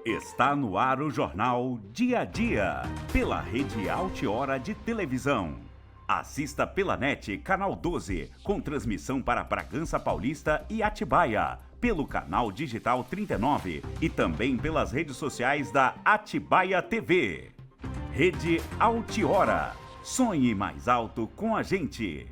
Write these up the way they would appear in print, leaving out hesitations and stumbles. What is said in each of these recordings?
Está no ar o jornal Dia a Dia, pela Rede Altiora de televisão. Assista pela NET, canal 12, com transmissão para Bragança Paulista e Atibaia, pelo canal digital 39 e também pelas redes sociais da Atibaia TV. Rede Altiora. Sonhe mais alto com a gente.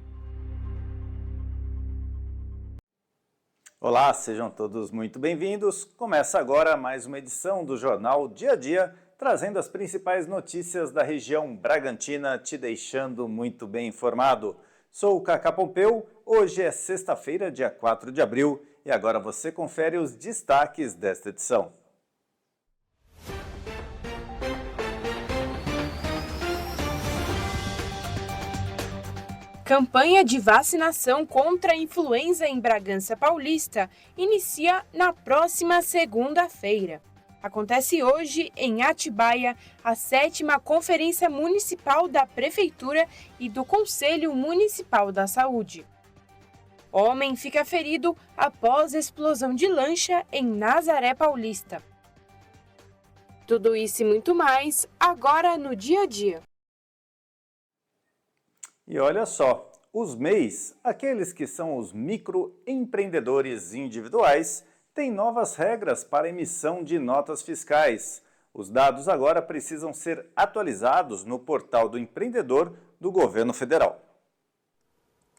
Olá, sejam todos muito bem-vindos. Começa agora mais uma edição do Jornal Dia a Dia, trazendo as principais notícias da região Bragantina, te deixando muito bem informado. Sou o Cacá Pompeu, hoje é sexta-feira, dia 4 de abril, e agora você confere os destaques desta edição. Campanha de vacinação contra a influenza em Bragança Paulista inicia na próxima segunda-feira. Acontece hoje, em Atibaia, a 7ª Conferência Municipal da Prefeitura e do Conselho Municipal da Saúde. Homem fica ferido após explosão de lancha em Nazaré Paulista. Tudo isso e muito mais, agora no Dia a Dia. E olha só, os MEIs, aqueles que são os microempreendedores individuais, têm novas regras para emissão de notas fiscais. Os dados agora precisam ser atualizados no portal do empreendedor do governo federal.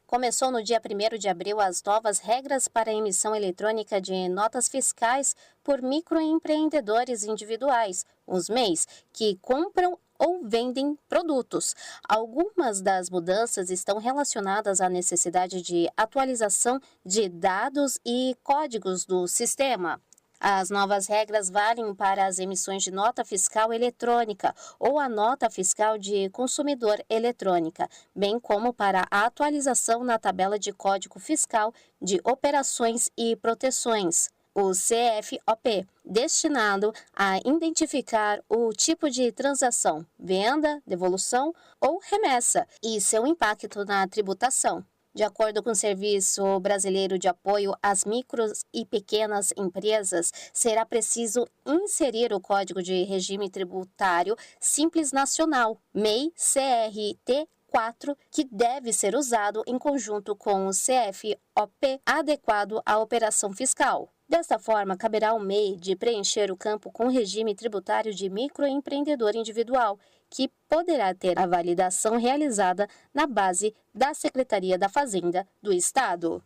Começou no dia 1º de abril as novas regras para a emissão eletrônica de notas fiscais por microempreendedores individuais, os MEIs, que compram ou vendem produtos. Algumas das mudanças estão relacionadas à necessidade de atualização de dados e códigos do sistema. As novas regras valem para as emissões de nota fiscal eletrônica ou a nota fiscal de consumidor eletrônica, bem como para a atualização na tabela de código fiscal de operações e proteções, o CFOP, destinado a identificar o tipo de transação, venda, devolução ou remessa e seu impacto na tributação. De acordo com o Serviço Brasileiro de Apoio às Micros e Pequenas Empresas, será preciso inserir o Código de Regime Tributário Simples Nacional, MEI CRT 4, que deve ser usado em conjunto com o CFOP adequado à operação fiscal. Desta forma, caberá ao MEI de preencher o campo com regime tributário de microempreendedor individual, que poderá ter a validação realizada na base da Secretaria da Fazenda do Estado.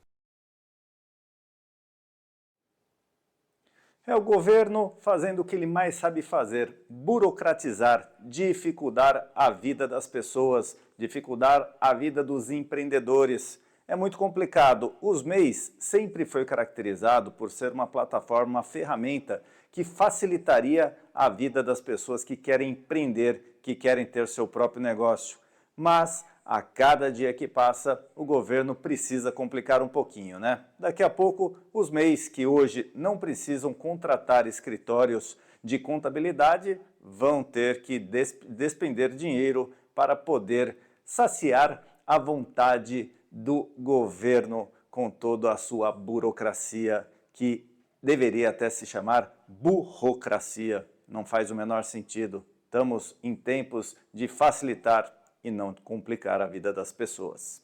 É o governo fazendo o que ele mais sabe fazer, burocratizar, dificultar a vida das pessoas, dificultar a vida dos empreendedores. É muito complicado. Os MEIs sempre foi caracterizado por ser uma plataforma, uma ferramenta que facilitaria a vida das pessoas que querem empreender, que querem ter seu próprio negócio. Mas, a cada dia que passa, o governo precisa complicar um pouquinho, né? Daqui a pouco, os MEIs que hoje não precisam contratar escritórios de contabilidade vão ter que despender dinheiro para poder saciar a vontade do governo com toda a sua burocracia, que deveria até se chamar burocracia. Não faz o menor sentido. Estamos em tempos de facilitar e não complicar a vida das pessoas.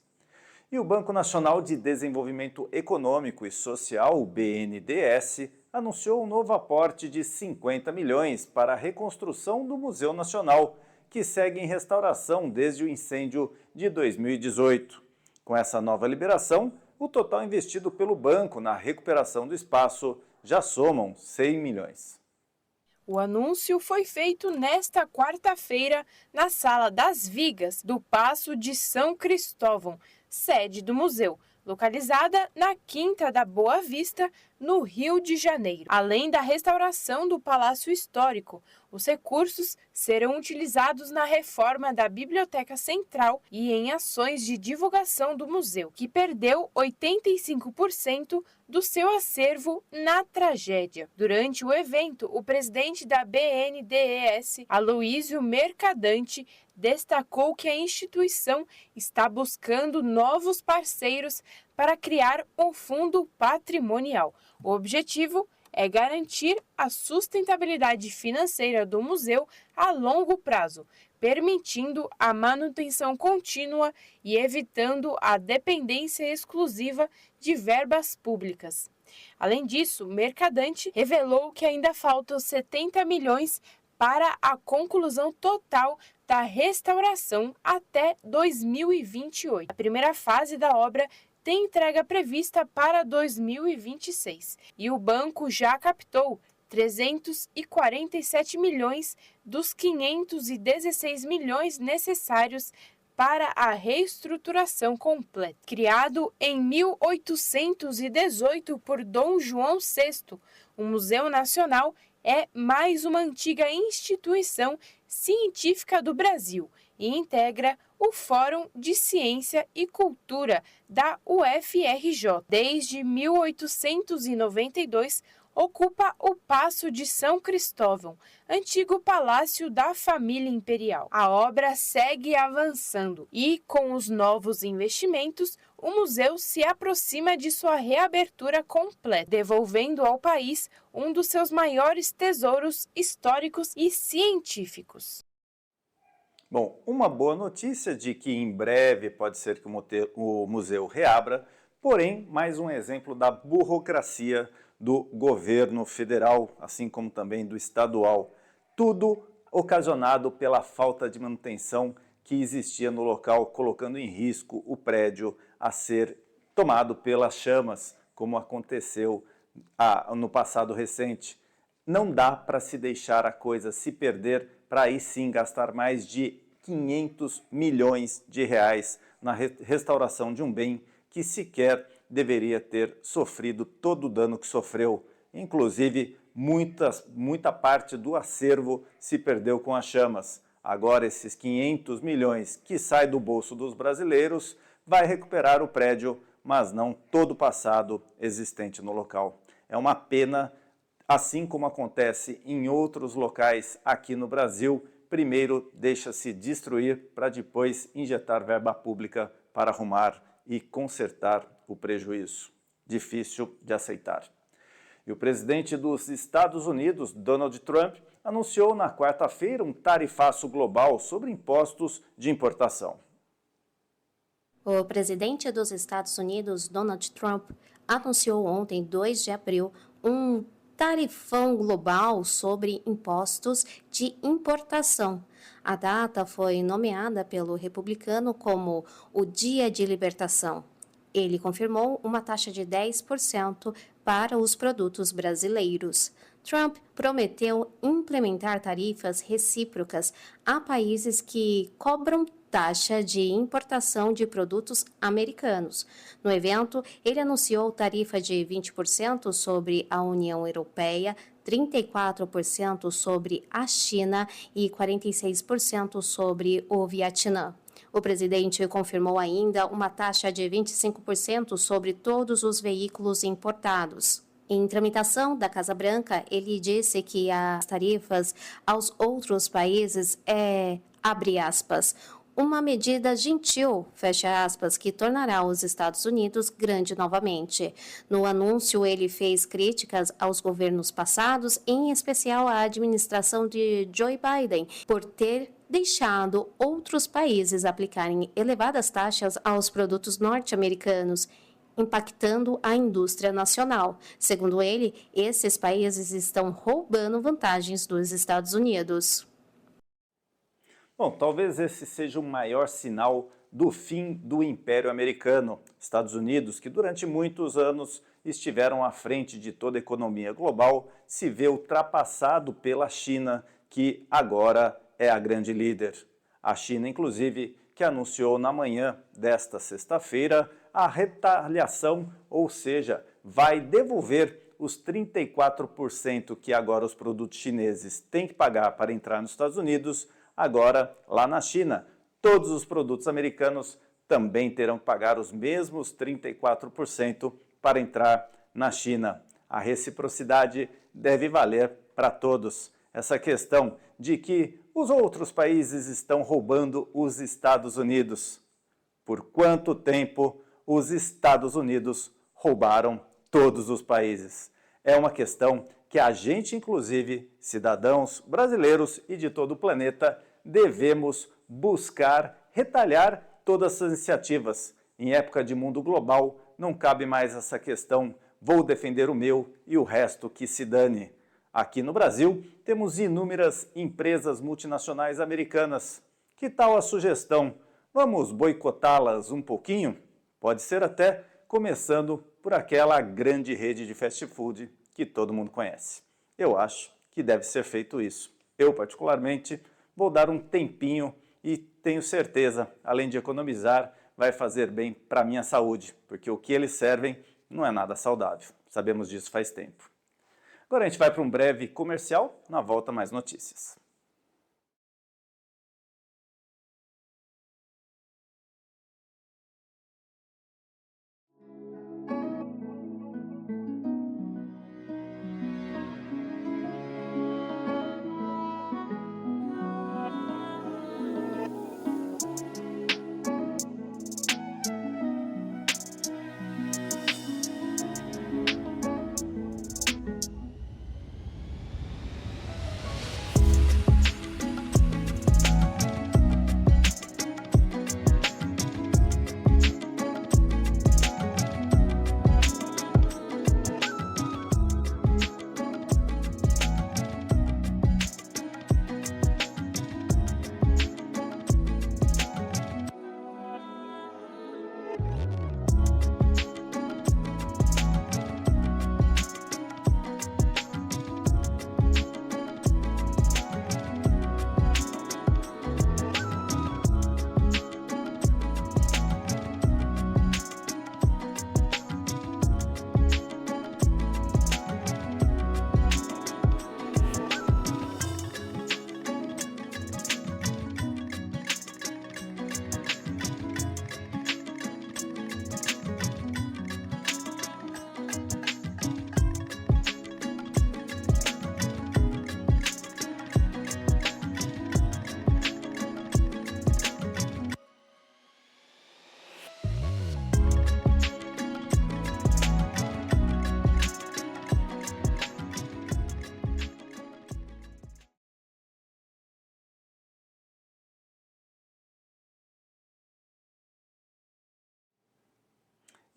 E o Banco Nacional de Desenvolvimento Econômico e Social, o BNDES, anunciou um novo aporte de 50 milhões para a reconstrução do Museu Nacional, que segue em restauração desde o incêndio de 2018. Com essa nova liberação, o total investido pelo banco na recuperação do espaço já somam 100 milhões. O anúncio foi feito nesta quarta-feira na Sala das Vigas do Paço de São Cristóvão, sede do museu, localizada na Quinta da Boa Vista, no Rio de Janeiro. Além da restauração do Palácio Histórico, os recursos serão utilizados na reforma da Biblioteca Central e em ações de divulgação do museu, que perdeu 85% do seu acervo na tragédia. Durante o evento, o presidente da BNDES, Aloísio Mercadante, destacou que a instituição está buscando novos parceiros para criar um fundo patrimonial. O objetivo é garantir a sustentabilidade financeira do museu a longo prazo, permitindo a manutenção contínua e evitando a dependência exclusiva de verbas públicas. Além disso, Mercadante revelou que ainda faltam 70 milhões para a conclusão total da restauração até 2028. A primeira fase da obra tem entrega prevista para 2026 e o banco já captou 347 milhões dos 516 milhões necessários para a reestruturação completa. Criado em 1818 por Dom João VI, o Museu Nacional é mais uma antiga instituição científica do Brasil e integra o Fórum de Ciência e Cultura da UFRJ. Desde 1892, ocupa o Paço de São Cristóvão, antigo palácio da família imperial. A obra segue avançando e, com os novos investimentos, o museu se aproxima de sua reabertura completa, devolvendo ao país um dos seus maiores tesouros históricos e científicos. Bom, uma boa notícia de que em breve pode ser que o museu reabra, porém, mais um exemplo da burocracia do governo federal, assim como também do estadual. Tudo ocasionado pela falta de manutenção que existia no local, colocando em risco o prédio a ser tomado pelas chamas, como aconteceu no passado recente. Não dá para se deixar a coisa se perder para aí sim gastar mais de 500 milhões de reais na restauração de um bem que sequer deveria ter sofrido todo o dano que sofreu. Inclusive, muita parte do acervo se perdeu com as chamas. Agora, esses 500 milhões que saem do bolso dos brasileiros vai recuperar o prédio, mas não todo o passado existente no local. É uma pena, assim como acontece em outros locais aqui no Brasil. Primeiro deixa-se destruir para depois injetar verba pública para arrumar e consertar o prejuízo. Difícil de aceitar. E o presidente dos Estados Unidos, Donald Trump, anunciou na quarta-feira um tarifaço global sobre impostos de importação. O presidente dos Estados Unidos, Donald Trump, anunciou ontem, 2 de abril, um tarifão global sobre impostos de importação. A data foi nomeada pelo republicano como o Dia de Libertação. Ele confirmou uma taxa de 10% para os produtos brasileiros. Trump prometeu implementar tarifas recíprocas a países que cobram taxa de importação de produtos americanos. No evento, ele anunciou tarifa de 20% sobre a União Europeia, 34% sobre a China e 46% sobre o Vietnã. O presidente confirmou ainda uma taxa de 25% sobre todos os veículos importados. Em tramitação da Casa Branca, ele disse que as tarifas aos outros países abre aspas, uma medida gentil, fecha aspas, que tornará os Estados Unidos grande novamente. No anúncio, ele fez críticas aos governos passados, em especial à administração de Joe Biden, por ter deixado outros países aplicarem elevadas taxas aos produtos norte-americanos, impactando a indústria nacional. Segundo ele, esses países estão roubando vantagens dos Estados Unidos. Bom, talvez esse seja o maior sinal do fim do Império Americano. Estados Unidos, que durante muitos anos estiveram à frente de toda a economia global, se vê ultrapassado pela China, que agora é a grande líder. A China, inclusive, que anunciou na manhã desta sexta-feira a retaliação, ou seja, vai devolver os 34% que agora os produtos chineses têm que pagar para entrar nos Estados Unidos. Agora, lá na China, todos os produtos americanos também terão que pagar os mesmos 34% para entrar na China. A reciprocidade deve valer para todos. Essa questão de que os outros países estão roubando os Estados Unidos. Por quanto tempo os Estados Unidos roubaram todos os países? É uma questão que a gente, inclusive, cidadãos brasileiros e de todo o planeta, devemos buscar retalhar todas essas iniciativas. Em época de mundo global, não cabe mais essa questão, vou defender o meu e o resto que se dane. Aqui no Brasil, temos inúmeras empresas multinacionais americanas. Que tal a sugestão? Vamos boicotá-las um pouquinho? Pode ser até começando por aquela grande rede de fast food que todo mundo conhece. Eu acho que deve ser feito isso. Eu, particularmente, vou dar um tempinho e tenho certeza, além de economizar, vai fazer bem para a minha saúde, porque o que eles servem não é nada saudável. Sabemos disso faz tempo. Agora a gente vai para um breve comercial, na volta mais notícias.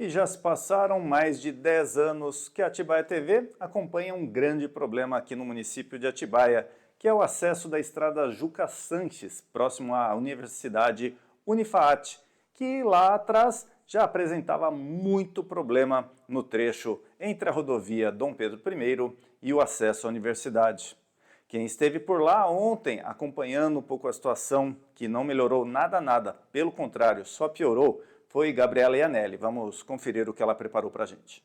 E já se passaram mais de 10 anos que a Atibaia TV acompanha um grande problema aqui no município de Atibaia, que é o acesso da estrada Juca Sanches, próximo à Universidade Unifaat, que lá atrás já apresentava muito problema no trecho entre a rodovia Dom Pedro I e o acesso à universidade. Quem esteve por lá ontem acompanhando um pouco a situação, que não melhorou nada, pelo contrário, só piorou, foi Gabriela Iannelli. Vamos conferir o que ela preparou para a gente.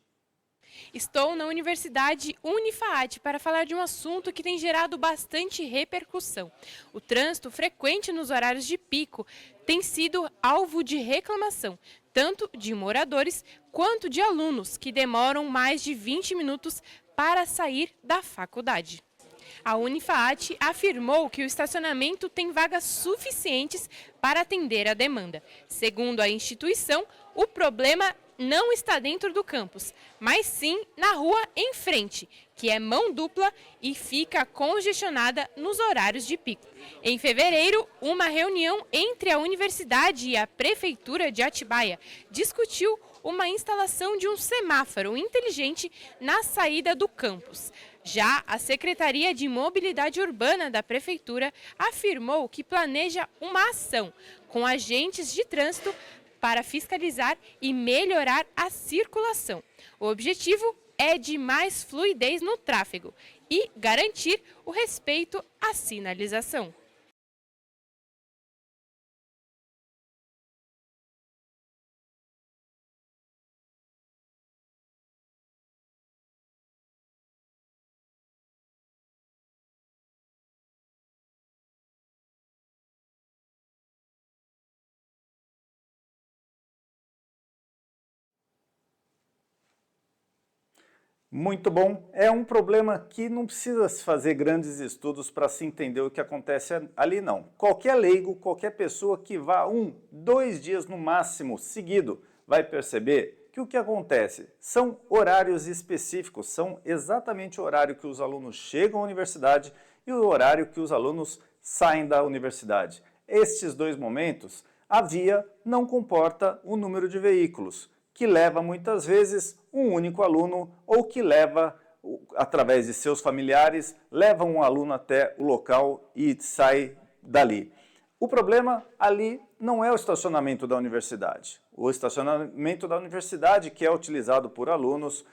Estou na Universidade Unifaat para falar de um assunto que tem gerado bastante repercussão. O trânsito frequente nos horários de pico tem sido alvo de reclamação, tanto de moradores quanto de alunos que demoram mais de 20 minutos para sair da faculdade. A Unifaat afirmou que o estacionamento tem vagas suficientes para atender a demanda. Segundo a instituição, o problema não está dentro do campus, mas sim na rua em frente, que é mão dupla e fica congestionada nos horários de pico. Em fevereiro, uma reunião entre a universidade e a prefeitura de Atibaia discutiu uma instalação de um semáforo inteligente na saída do campus. Já a Secretaria de Mobilidade Urbana da Prefeitura afirmou que planeja uma ação com agentes de trânsito para fiscalizar e melhorar a circulação. O objetivo é de mais fluidez no tráfego e garantir o respeito à sinalização. Muito bom. É um problema que não precisa se fazer grandes estudos para se entender o que acontece ali, não. Qualquer leigo, qualquer pessoa que vá 1, 2 dias no máximo seguido, vai perceber que o que acontece? São horários específicos, são exatamente o horário que os alunos chegam à universidade e o horário que os alunos saem da universidade. Estes dois momentos, a via não comporta o número de veículos, que leva muitas vezes um único aluno ou que leva, através de seus familiares, leva um aluno até o local e sai dali. O problema ali não é o estacionamento da universidade. O estacionamento da universidade, que é utilizado por alunos,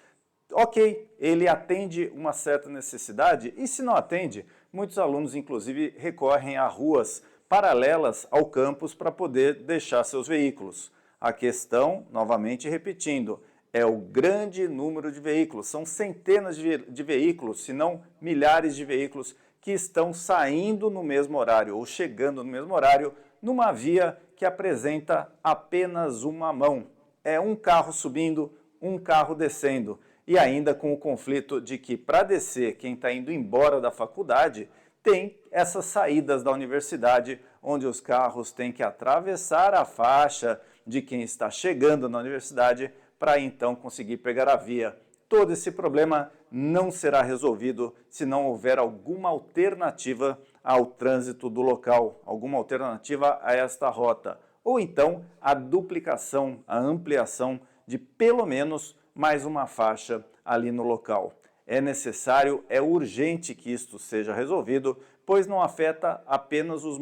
ok, ele atende uma certa necessidade e se não atende, muitos alunos inclusive recorrem a ruas paralelas ao campus para poder deixar seus veículos. A questão, novamente repetindo, é o grande número de veículos. São centenas de veículos, se não milhares de veículos que estão saindo no mesmo horário ou chegando no mesmo horário numa via que apresenta apenas uma mão. É um carro subindo, um carro descendo. E ainda com o conflito de que para descer quem está indo embora da faculdade tem essas saídas da universidade onde os carros têm que atravessar a faixa de quem está chegando na universidade para então conseguir pegar a via. Todo esse problema não será resolvido se não houver alguma alternativa ao trânsito do local, alguma alternativa a esta rota, ou então a duplicação, a ampliação de pelo menos mais uma faixa ali no local. É necessário, é urgente que isto seja resolvido, pois não afeta apenas os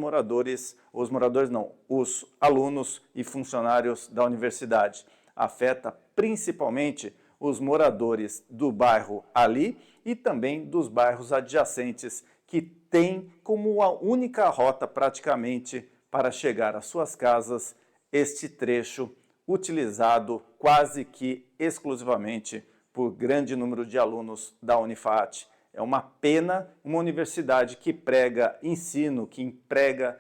alunos e funcionários da universidade. Afeta principalmente os moradores do bairro ali e também dos bairros adjacentes, que têm como a única rota praticamente para chegar às suas casas este trecho utilizado quase que exclusivamente por grande número de alunos da Unifat. É uma pena uma universidade que prega ensino, que prega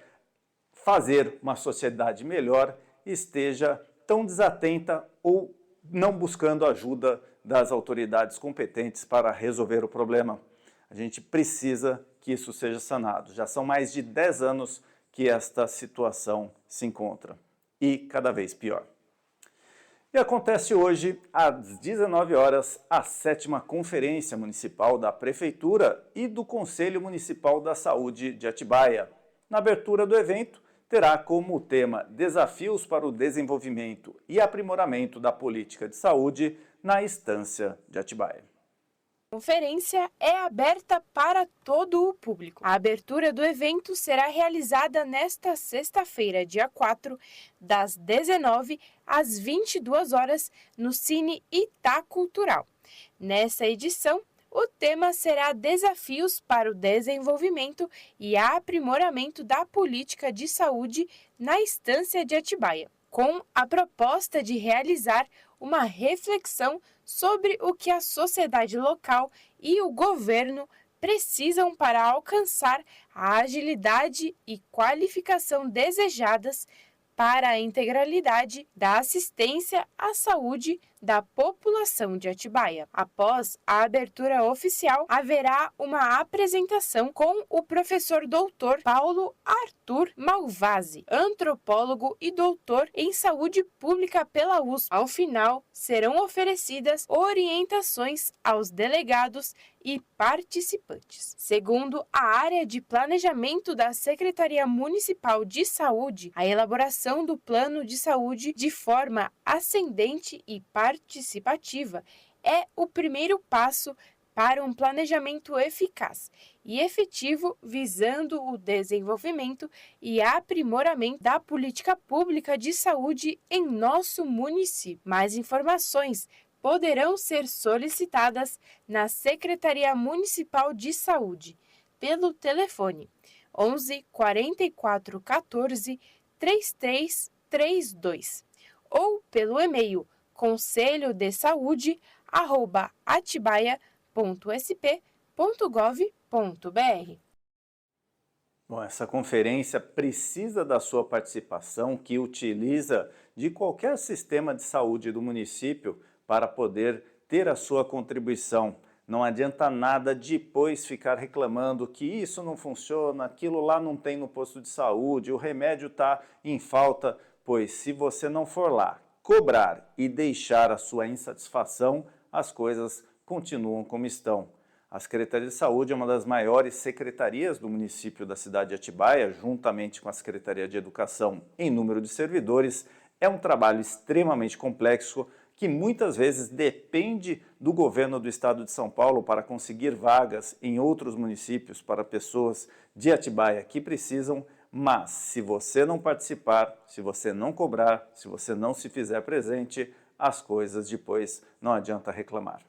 fazer uma sociedade melhor, esteja tão desatenta ou não buscando ajuda das autoridades competentes para resolver o problema. A gente precisa que isso seja sanado. Já são mais de 10 anos que esta situação se encontra e cada vez pior. E acontece hoje, às 19 horas, a 7ª Conferência Municipal da Prefeitura e do Conselho Municipal da Saúde de Atibaia. Na abertura do evento, terá como tema Desafios para o Desenvolvimento e Aprimoramento da Política de Saúde na Estância de Atibaia. A conferência é aberta para todo o público. A abertura do evento será realizada nesta sexta-feira, dia 4, das 19 às 22 horas, no Cine Itá Cultural. Nessa edição, o tema será Desafios para o Desenvolvimento e Aprimoramento da Política de Saúde na Estância de Atibaia, com a proposta de realizar uma reflexão sobre o que a sociedade local e o governo precisam para alcançar a agilidade e qualificação desejadas para a integralidade da assistência à saúde da população de Atibaia. Após a abertura oficial, haverá uma apresentação com o professor doutor Paulo Arthur Malvasi, antropólogo e doutor em saúde pública pela USP. Ao final, serão oferecidas orientações aos delegados e participantes. Segundo a área de planejamento da Secretaria Municipal de Saúde, a elaboração do plano de saúde de forma ascendente e participativa é o primeiro passo para um planejamento eficaz e efetivo visando o desenvolvimento e aprimoramento da política pública de saúde em nosso município. Mais informações poderão ser solicitadas na Secretaria Municipal de Saúde pelo telefone 11 44 14 3332 ou pelo e-mail conselhodesaude@atibaia.sp.gov.br. Bom, essa conferência precisa da sua participação, que utiliza de qualquer sistema de saúde do município para poder ter a sua contribuição. Não adianta nada depois ficar reclamando que isso não funciona, aquilo lá não tem no posto de saúde, o remédio está em falta, pois se você não for lá cobrar e deixar a sua insatisfação, as coisas continuam como estão. A Secretaria de Saúde é uma das maiores secretarias do município da cidade de Atibaia, juntamente com a Secretaria de Educação em número de servidores. É um trabalho extremamente complexo que muitas vezes depende do governo do estado de São Paulo para conseguir vagas em outros municípios para pessoas de Atibaia que precisam, mas se você não participar, se você não cobrar, se você não se fizer presente, as coisas depois não adianta reclamar.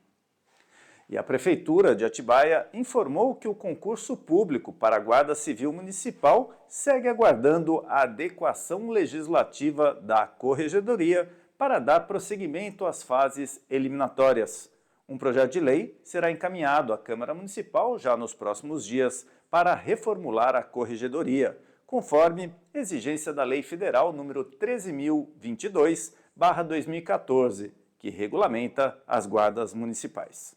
E a Prefeitura de Atibaia informou que o concurso público para a Guarda Civil Municipal segue aguardando a adequação legislativa da Corregedoria para dar prosseguimento às fases eliminatórias. Um projeto de lei será encaminhado à Câmara Municipal já nos próximos dias para reformular a Corregedoria, conforme exigência da Lei Federal número 13.022/2014, que regulamenta as guardas municipais.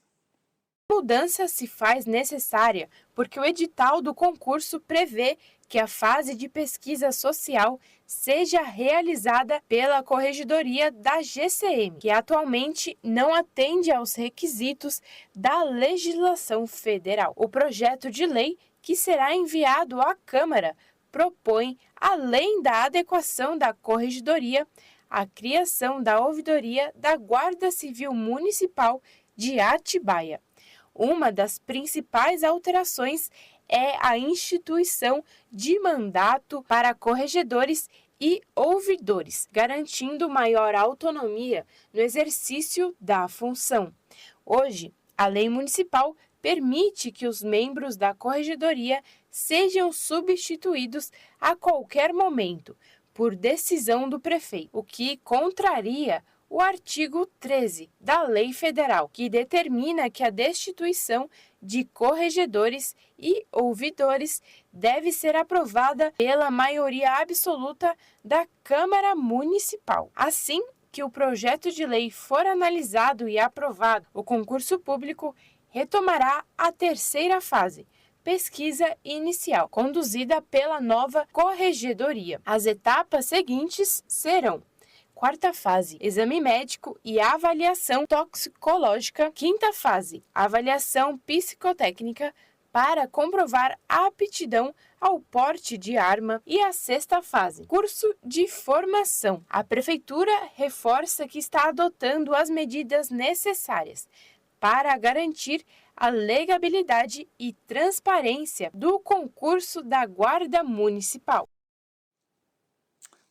A mudança se faz necessária porque o edital do concurso prevê que a fase de pesquisa social seja realizada pela Corregedoria da GCM, que atualmente não atende aos requisitos da legislação federal. O projeto de lei, que será enviado à Câmara, propõe, além da adequação da Corregedoria, a criação da Ouvidoria da Guarda Civil Municipal de Atibaia. Uma das principais alterações é a instituição de mandato para corregedores e ouvidores, garantindo maior autonomia no exercício da função. Hoje, a lei municipal permite que os membros da corregedoria sejam substituídos a qualquer momento, por decisão do prefeito, o que contraria o artigo 13 da Lei Federal, que determina que a destituição de corregedores e ouvidores deve ser aprovada pela maioria absoluta da Câmara Municipal. Assim que o projeto de lei for analisado e aprovado, o concurso público retomará a terceira fase, pesquisa inicial, conduzida pela nova corregedoria. As etapas seguintes serão: quarta fase, exame médico e avaliação toxicológica. Quinta fase, avaliação psicotécnica para comprovar a aptidão ao porte de arma. E a sexta fase, curso de formação. A Prefeitura reforça que está adotando as medidas necessárias para garantir a legabilidade e transparência do concurso da Guarda Municipal.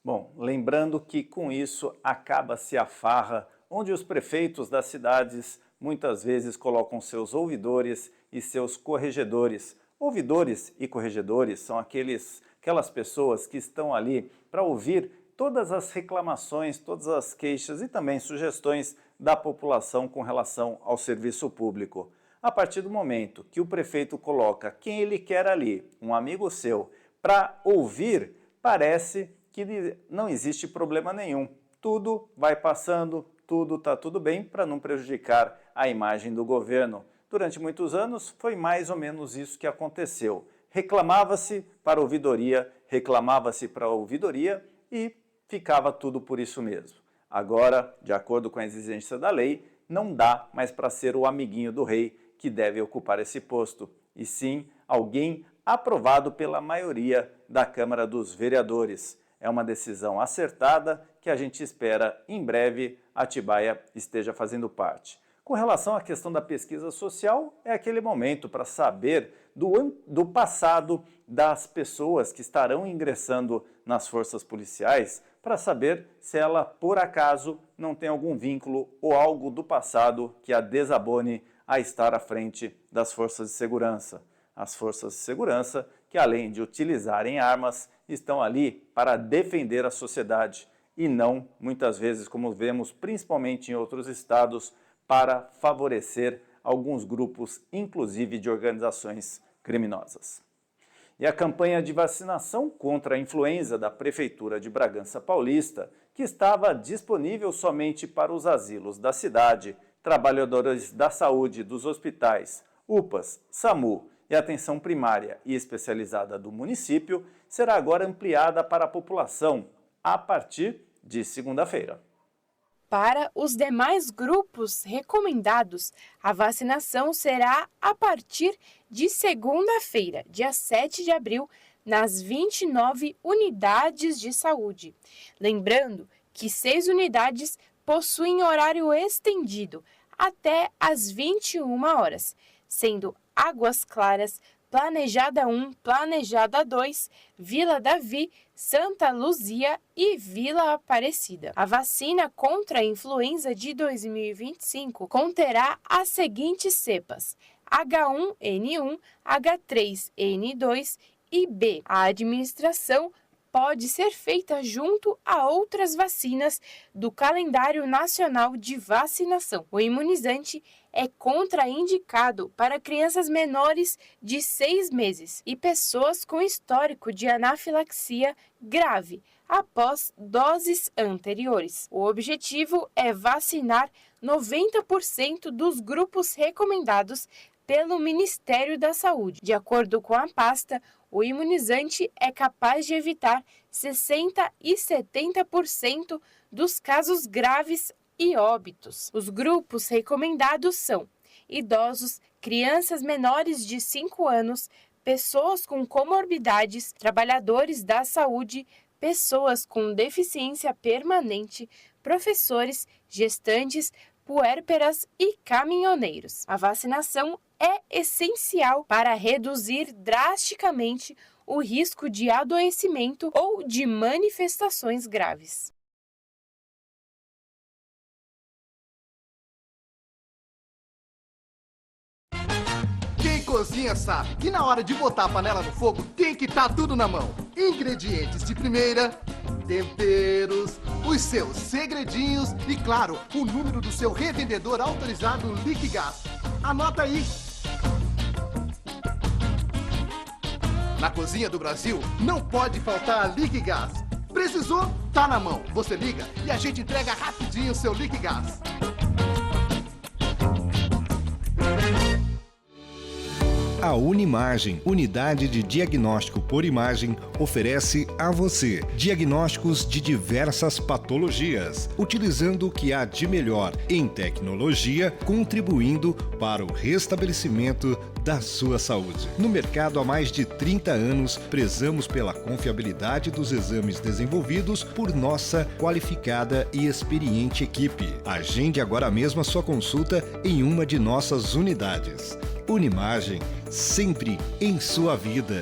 Bom, lembrando que com isso acaba-se a farra, onde os prefeitos das cidades muitas vezes colocam seus ouvidores e seus corregedores. Ouvidores e corregedores são aquelas pessoas que estão ali para ouvir todas as reclamações, todas as queixas e também sugestões da população com relação ao serviço público. A partir do momento que o prefeito coloca quem ele quer ali, um amigo seu, para ouvir, parece que não existe problema nenhum. Tudo vai passando, está tudo bem para não prejudicar a imagem do governo. Durante muitos anos foi mais ou menos isso que aconteceu. Reclamava-se para a ouvidoria, reclamava-se para a ouvidoria e ficava tudo por isso mesmo. Agora, de acordo com a exigência da lei, não dá mais para ser o amiguinho do rei que deve ocupar esse posto, e sim alguém aprovado pela maioria da Câmara dos Vereadores. É uma decisão acertada que a gente espera em breve Atibaia esteja fazendo parte. Com relação à questão da pesquisa social, é aquele momento para saber do passado das pessoas que estarão ingressando nas forças policiais, para saber se ela, por acaso, não tem algum vínculo ou algo do passado que a desabone a estar à frente das forças de segurança. As forças de segurança que, além de utilizarem armas, estão ali para defender a sociedade e não, muitas vezes, como vemos principalmente em outros estados, para favorecer alguns grupos, inclusive de organizações criminosas. E a campanha de vacinação contra a influenza da Prefeitura de Bragança Paulista, que estava disponível somente para os asilos da cidade, trabalhadores da saúde dos hospitais, UPAs, SAMU e atenção primária e especializada do município, será agora ampliada para a população a partir de segunda-feira. Para os demais grupos recomendados, a vacinação será a partir de segunda-feira, dia 7 de abril, nas 29 unidades de saúde. Lembrando que 6 unidades possuem horário estendido até às 21 horas, sendo Águas Claras, Planejada 1, Planejada 2, Vila Davi, Santa Luzia e Vila Aparecida. A vacina contra a influenza de 2025 conterá as seguintes cepas: H1N1, H3N2 e B. A administração pode ser feita junto a outras vacinas do calendário nacional de vacinação. O imunizante é contraindicado para crianças menores de 6 meses e pessoas com histórico de anafilaxia grave após doses anteriores. O objetivo é vacinar 90% dos grupos recomendados pelo Ministério da Saúde. De acordo com a pasta, o imunizante é capaz de evitar 60% e 70% dos casos graves e óbitos. Os grupos recomendados são idosos, crianças menores de 5 anos, pessoas com comorbidades, trabalhadores da saúde, pessoas com deficiência permanente, professores, gestantes, puérperas e caminhoneiros. A vacinação é essencial para reduzir drasticamente o risco de adoecimento ou de manifestações graves. Quem cozinha sabe que na hora de botar a panela no fogo tem que estar tudo na mão. Ingredientes de primeira, temperos, os seus segredinhos e, claro, o número do seu revendedor autorizado Liquigás. Anota aí! Na cozinha do Brasil, não pode faltar a Liquigás. Precisou? Tá na mão. Você liga e a gente entrega rapidinho o seu Liquigás. A Unimagem, Unidade de Diagnóstico por Imagem, oferece a você diagnósticos de diversas patologias, utilizando o que há de melhor em tecnologia, contribuindo para o restabelecimento da sua saúde. No mercado há mais de 30 anos, prezamos pela confiabilidade dos exames desenvolvidos por nossa qualificada e experiente equipe. Agende agora mesmo a sua consulta em uma de nossas unidades. Unimagem, sempre em sua vida.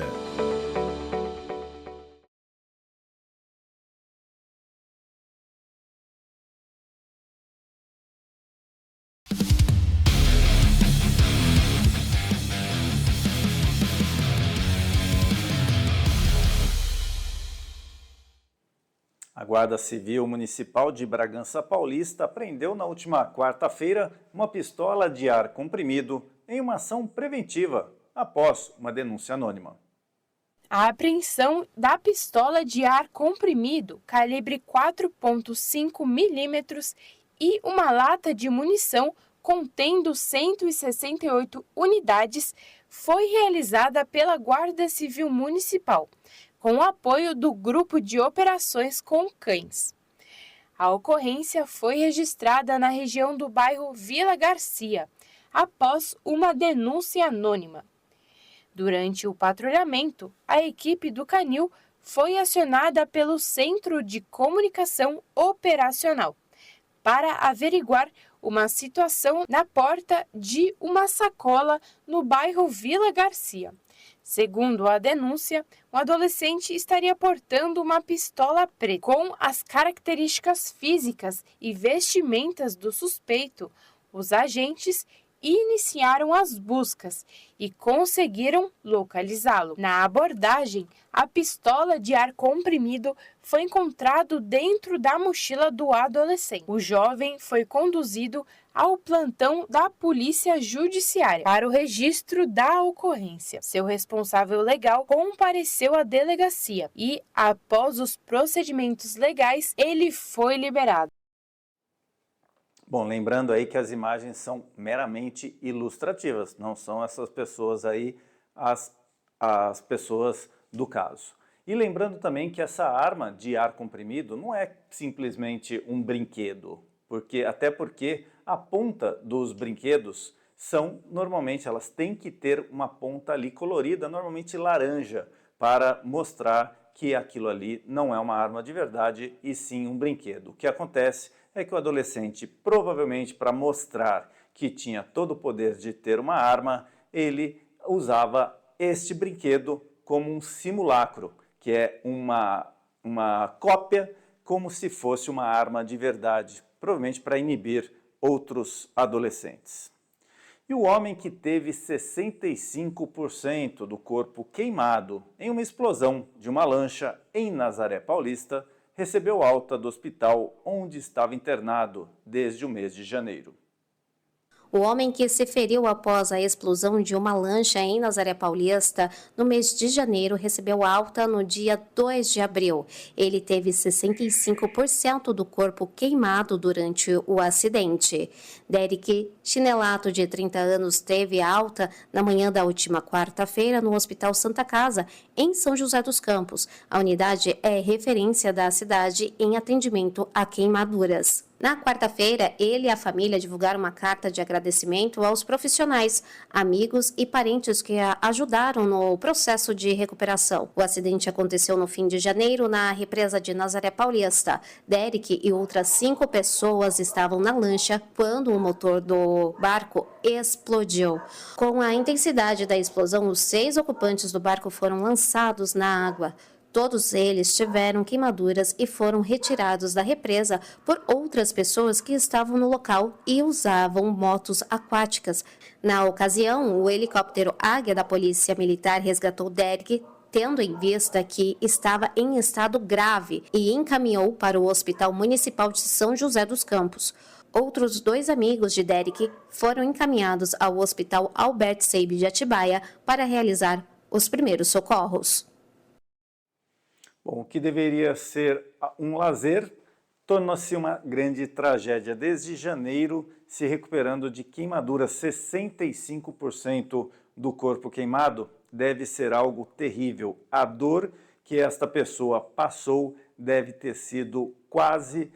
A Guarda Civil Municipal de Bragança Paulista apreendeu na última quarta-feira uma pistola de ar comprimido em uma ação preventiva, após uma denúncia anônima. A apreensão da pistola de ar comprimido, calibre 4,5 milímetros e uma lata de munição contendo 168 unidades foi realizada pela Guarda Civil Municipal, com o apoio do Grupo de Operações com Cães. A ocorrência foi registrada na região do bairro Vila Garcia, após uma denúncia anônima. Durante o patrulhamento, a equipe do Canil foi acionada pelo Centro de Comunicação Operacional para averiguar uma situação na porta de uma sacola no bairro Vila Garcia. Segundo a denúncia, o adolescente estaria portando uma pistola preta. Com as características físicas e vestimentas do suspeito, os agentes iniciaram as buscas e conseguiram localizá-lo. Na abordagem, a pistola de ar comprimido foi encontrado dentro da mochila do adolescente. O jovem foi conduzido ao plantão da Polícia Judiciária para o registro da ocorrência. Seu responsável legal compareceu à delegacia e, após os procedimentos legais, ele foi liberado. Bom, lembrando aí que as imagens são meramente ilustrativas, não são essas pessoas aí as pessoas do caso. E lembrando também que essa arma de ar comprimido não é simplesmente um brinquedo. até porque a ponta dos brinquedos normalmente elas têm que ter uma ponta ali colorida, normalmente laranja, para mostrar que aquilo ali não é uma arma de verdade e sim um brinquedo. O que acontece é que o adolescente, provavelmente para mostrar que tinha todo o poder de ter uma arma, ele usava este brinquedo como um simulacro, que é uma cópia como se fosse uma arma de verdade, provavelmente para inibir outros adolescentes. E o homem que teve 65% do corpo queimado em uma explosão de uma lancha em Nazaré Paulista recebeu alta do hospital onde estava internado desde o mês de janeiro. O homem que se feriu após a explosão de uma lancha em Nazaré Paulista no mês de janeiro recebeu alta no dia 2 de abril. Ele teve 65% do corpo queimado durante o acidente. Derek Chinelato, de 30 anos, teve alta na manhã da última quarta-feira no Hospital Santa Casa, em São José dos Campos. A unidade é referência da cidade em atendimento a queimaduras. Na quarta-feira, ele e a família divulgaram uma carta de agradecimento aos profissionais, amigos e parentes que a ajudaram no processo de recuperação. O acidente aconteceu no fim de janeiro na represa de Nazaré Paulista. Derek e outras 5 pessoas estavam na lancha quando o motor do barco explodiu. Com a intensidade da explosão, os 6 ocupantes do barco foram lançados na água. Todos eles tiveram queimaduras e foram retirados da represa por outras pessoas que estavam no local e usavam motos aquáticas. Na ocasião, o helicóptero Águia da Polícia Militar resgatou Derek, tendo em vista que estava em estado grave, e encaminhou para o Hospital Municipal de São José dos Campos. Outros 2 amigos de Derek foram encaminhados ao Hospital Albert Seib de Atibaia para realizar os primeiros socorros. Bom, o que deveria ser um lazer tornou-se uma grande tragédia. Desde janeiro, se recuperando de queimaduras, 65% do corpo queimado deve ser algo terrível. A dor que esta pessoa passou deve ter sido quase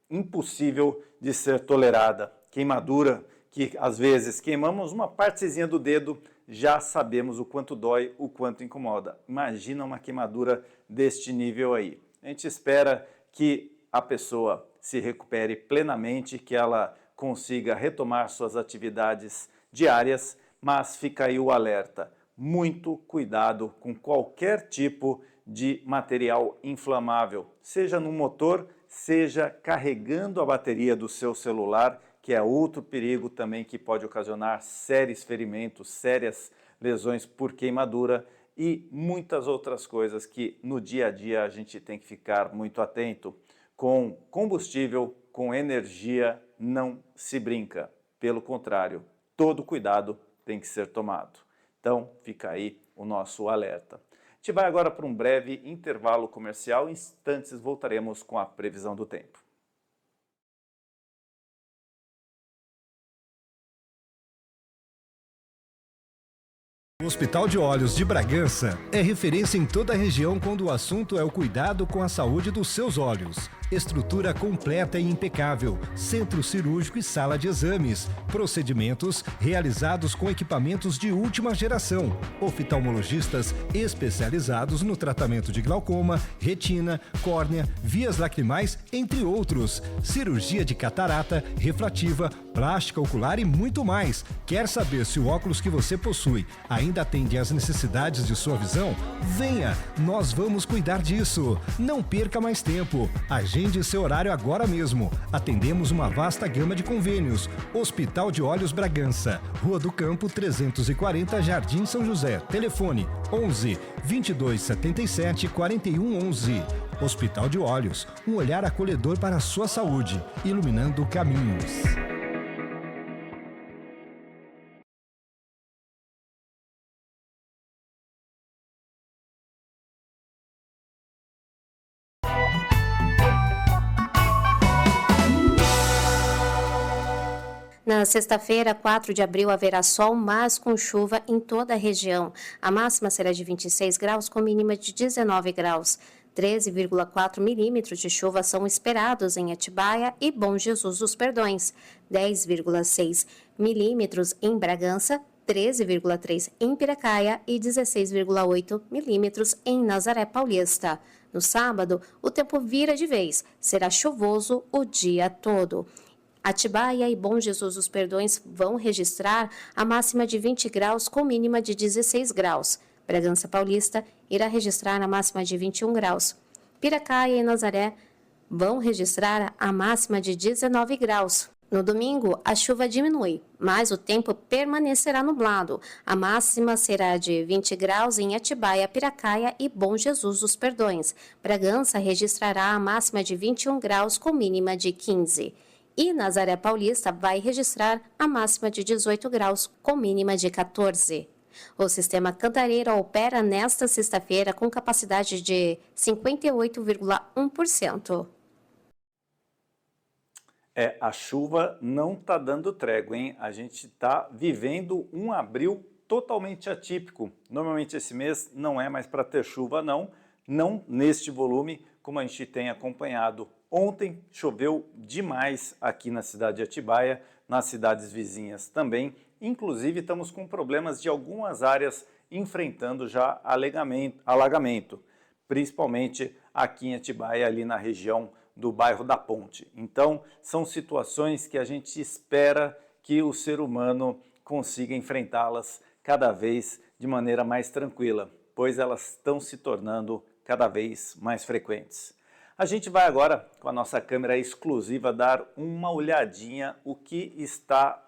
impossível de ser tolerada. Queimadura que às vezes queimamos uma partezinha do dedo, já sabemos o quanto dói, o quanto incomoda. Imagina uma queimadura deste nível aí. A gente espera que a pessoa se recupere plenamente, que ela consiga retomar suas atividades diárias, mas fica aí o alerta. Muito cuidado com qualquer tipo de material inflamável, seja no motor, seja carregando a bateria do seu celular, que é outro perigo também que pode ocasionar sérios ferimentos, sérias lesões por queimadura e muitas outras coisas que no dia a dia a gente tem que ficar muito atento. Com combustível, com energia, não se brinca. Pelo contrário, todo cuidado tem que ser tomado. Então, fica aí o nosso alerta. A gente vai agora para um breve intervalo comercial. Em instantes voltaremos com a previsão do tempo. O Hospital de Olhos de Bragança é referência em toda a região quando o assunto é o cuidado com a saúde dos seus olhos. Estrutura completa e impecável, centro cirúrgico e sala de exames, procedimentos realizados com equipamentos de última geração, oftalmologistas especializados no tratamento de glaucoma, retina, córnea, vias lacrimais, entre outros, cirurgia de catarata, refrativa, plástica ocular e muito mais. Quer saber se o óculos que você possui ainda atende às necessidades de sua visão? Venha, nós vamos cuidar disso. Não perca mais tempo. Agende seu horário agora mesmo. Atendemos uma vasta gama de convênios. Hospital de Olhos Bragança, Rua do Campo 340, Jardim São José. Telefone 11 2277 4111. Hospital de Olhos, um olhar acolhedor para a sua saúde, iluminando caminhos. Na sexta-feira, 4 de abril, haverá sol, mas com chuva em toda a região. A máxima será de 26 graus, com mínima de 19 graus. 13,4 milímetros de chuva são esperados em Atibaia e Bom Jesus dos Perdões, 10,6 milímetros em Bragança, 13,3 em Piracaia e 16,8 milímetros em Nazaré Paulista. No sábado, o tempo vira de vez, será chuvoso o dia todo. Atibaia e Bom Jesus dos Perdões vão registrar a máxima de 20 graus com mínima de 16 graus. Bragança Paulista irá registrar a máxima de 21 graus. Piracaia e Nazaré vão registrar a máxima de 19 graus. No domingo, a chuva diminui, mas o tempo permanecerá nublado. A máxima será de 20 graus em Atibaia, Piracaia e Bom Jesus dos Perdões. Bragança registrará a máxima de 21 graus com mínima de 15. E Nazaré Paulista vai registrar a máxima de 18 graus com mínima de 14. O sistema Cantareira opera nesta sexta-feira com capacidade de 58,1%. A chuva não está dando trégua, hein? A gente está vivendo um abril totalmente atípico. Normalmente esse mês não é mais para ter chuva, não neste volume, como a gente tem acompanhado. Ontem choveu demais aqui na cidade de Atibaia, nas cidades vizinhas também. Inclusive estamos com problemas de algumas áreas enfrentando já alagamento, principalmente aqui em Atibaia, ali na região do bairro da Ponte. Então, são situações que a gente espera que o ser humano consiga enfrentá-las cada vez de maneira mais tranquila, pois elas estão se tornando cada vez mais frequentes. A gente vai agora, com a nossa câmera exclusiva, dar uma olhadinha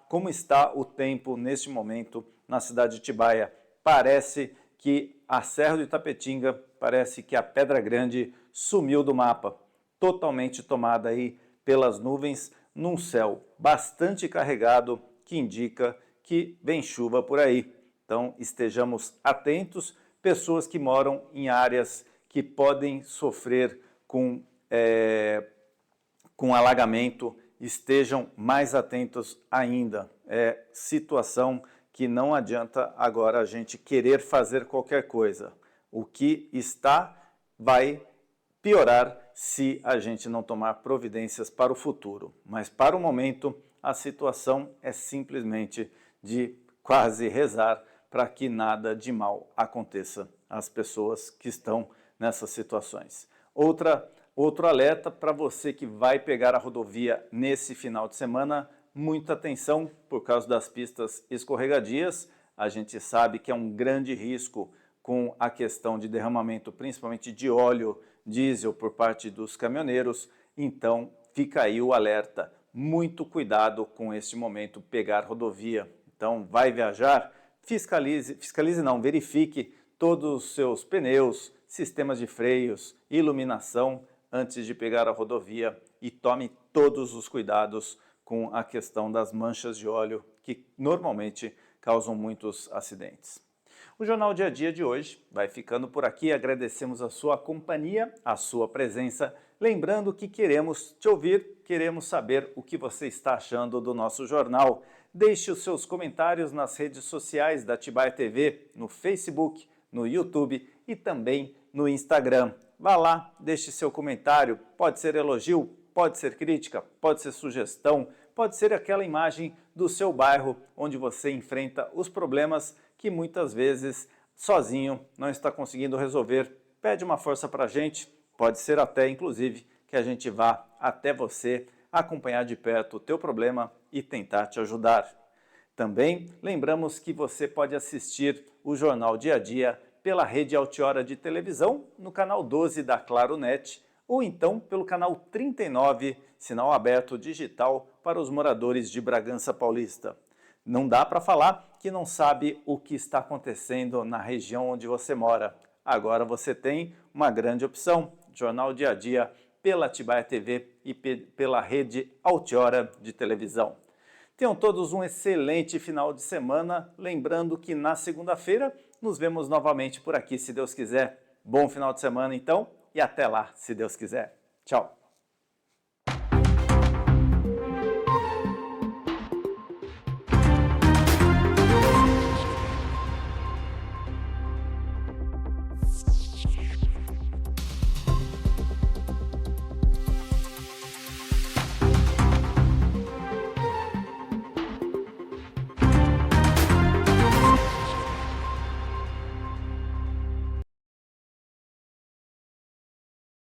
como está o tempo neste momento na cidade de Atibaia. Parece que a Serra do Itapetinga, parece que a Pedra Grande sumiu do mapa, totalmente tomada aí pelas nuvens, num céu bastante carregado, que indica que vem chuva por aí. Então estejamos atentos, pessoas que moram em áreas que podem sofrer com alagamento, estejam mais atentos ainda. É situação que não adianta agora a gente querer fazer qualquer coisa. O que vai piorar se a gente não tomar providências para o futuro. Mas para o momento, a situação é simplesmente de quase rezar para que nada de mal aconteça às pessoas que estão nessas situações. Outro alerta para você que vai pegar a rodovia nesse final de semana, muita atenção por causa das pistas escorregadias. A gente sabe que é um grande risco com a questão de derramamento, principalmente de óleo diesel por parte dos caminhoneiros. Então fica aí o alerta, muito cuidado com este momento, pegar rodovia. Então vai viajar, verifique todos os seus pneus, sistemas de freios, iluminação antes de pegar a rodovia e tome todos os cuidados com a questão das manchas de óleo que normalmente causam muitos acidentes. O Jornal Dia a Dia de hoje vai ficando por aqui. Agradecemos a sua companhia, a sua presença. Lembrando que queremos te ouvir, queremos saber o que você está achando do nosso jornal. Deixe os seus comentários nas redes sociais da Atibaia TV, no Facebook, no YouTube e também no Instagram. Vá lá, deixe seu comentário, pode ser elogio, pode ser crítica, pode ser sugestão, pode ser aquela imagem do seu bairro onde você enfrenta os problemas que muitas vezes sozinho não está conseguindo resolver. Pede uma força para a gente, pode ser até inclusive que a gente vá até você acompanhar de perto o teu problema e tentar te ajudar. Também lembramos que você pode assistir o Jornal Dia a Dia pela rede Altiora de televisão, no canal 12 da Claro Net, ou então pelo canal 39, sinal aberto digital para os moradores de Bragança Paulista. Não dá para falar que não sabe o que está acontecendo na região onde você mora. Agora você tem uma grande opção, Jornal Dia a Dia, pela Atibaia TV e pela rede Altiora de televisão. Tenham todos um excelente final de semana, lembrando que na segunda-feira nos vemos novamente por aqui, se Deus quiser. Bom final de semana então e até lá, se Deus quiser. Tchau!